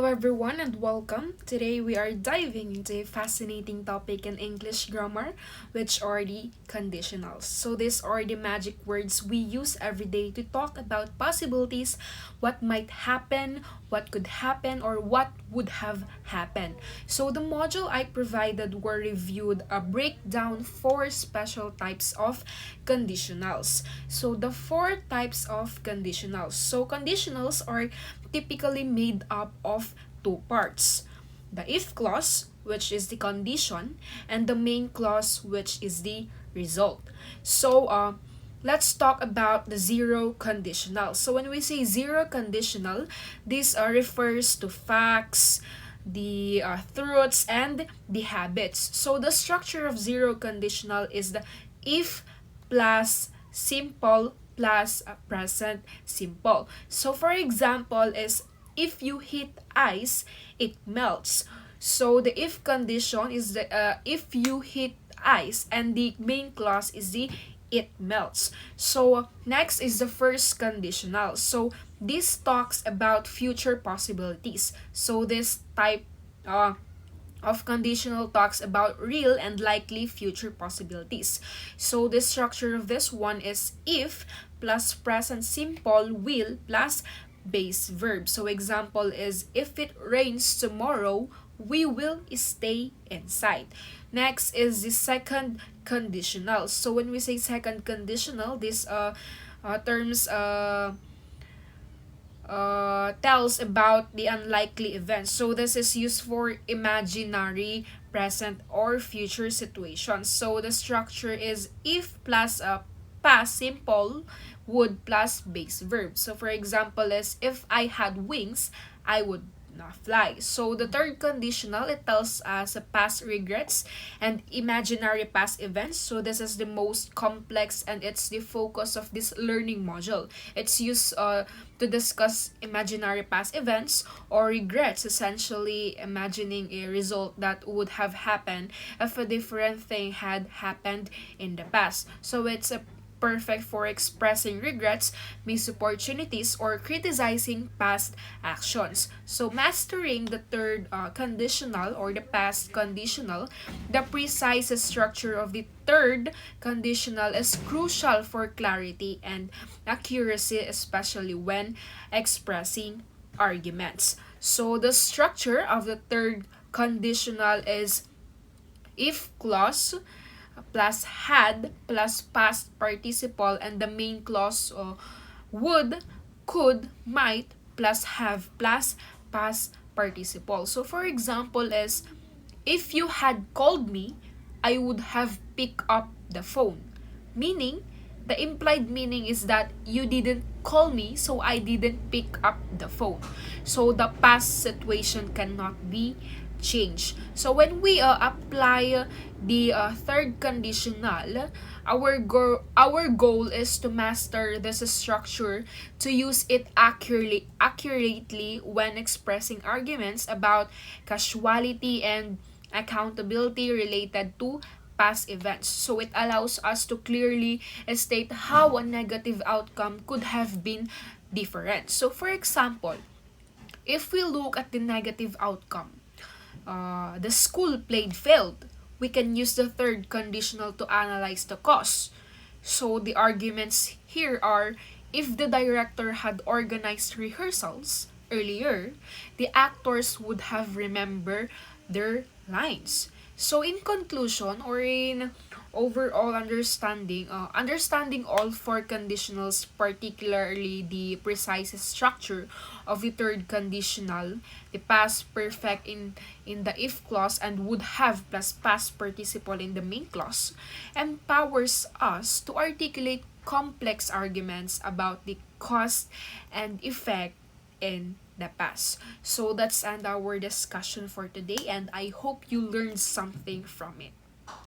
everyone, and welcome. Today we are diving into a fascinating topic in English grammar, which are the conditionals. So, these are the magic words we use every day to talk about possibilities, what might happen, what could happen, or what would have happened. So, the module I provided were reviewed a breakdown four special types of conditionals. So, the four types of conditionals. So, conditionals are typically made up of two parts: the if clause, which is the condition, and the main clause, which is the result. So, let's talk about the zero conditional. So, when we say zero conditional, this refers to facts, the truths, and the habits. So, the structure of zero conditional is the if plus simple plus present simple. So for example is if you hit ice, it melts. So the if condition is the if you hit ice, and the main clause is the it melts. So next is the first conditional. So this talks about future possibilities. So this type of conditional talks about real and likely future possibilities. So the structure of this one is if plus present simple will plus base verb. So example is if it rains tomorrow, we will stay inside. Next is the second conditional. So when we say second conditional, this terms tells about the unlikely events. So this is used for imaginary, present, or future situations. So the structure is if plus past simple would plus base verb. So for example is if I had wings, I would not fly. So the third conditional, it tells us past regrets and imaginary past events. So this is the most complex and it's the focus of this learning module. It's used to discuss imaginary past events or regrets, essentially imagining a result that would have happened if a different thing had happened in the past. So it's a perfect for expressing regrets, missed opportunities, or criticizing past actions. So, mastering the third conditional or the past conditional, the precise structure of the third conditional is crucial for clarity and accuracy, especially when expressing arguments. So, the structure of the third conditional is if clause plus had plus past participle, and the main clause would, could, might plus have plus past participle. So for example is if you had called me, I would have picked up the phone. Meaning, the implied meaning is that you didn't call me, so I didn't pick up the phone. So the past situation cannot be changed. So when we apply the third conditional, our goal is to master this structure, to use it accurately when expressing arguments about causality and accountability related to past events. So it allows us to clearly state how a negative outcome could have been different. So for example, if we look at the negative outcome, the school played failed, we can use the third conditional to analyze the cause. So the arguments here are if the director had organized rehearsals earlier, the actors would have remembered their lines. So in conclusion or in overall understanding all four conditionals, particularly the precise structure of the third conditional, the past perfect in the if clause, and would have plus past participle in the main clause, empowers us to articulate complex arguments about the cause and effect in the past. So that's end our discussion for today, and I hope you learned something from it.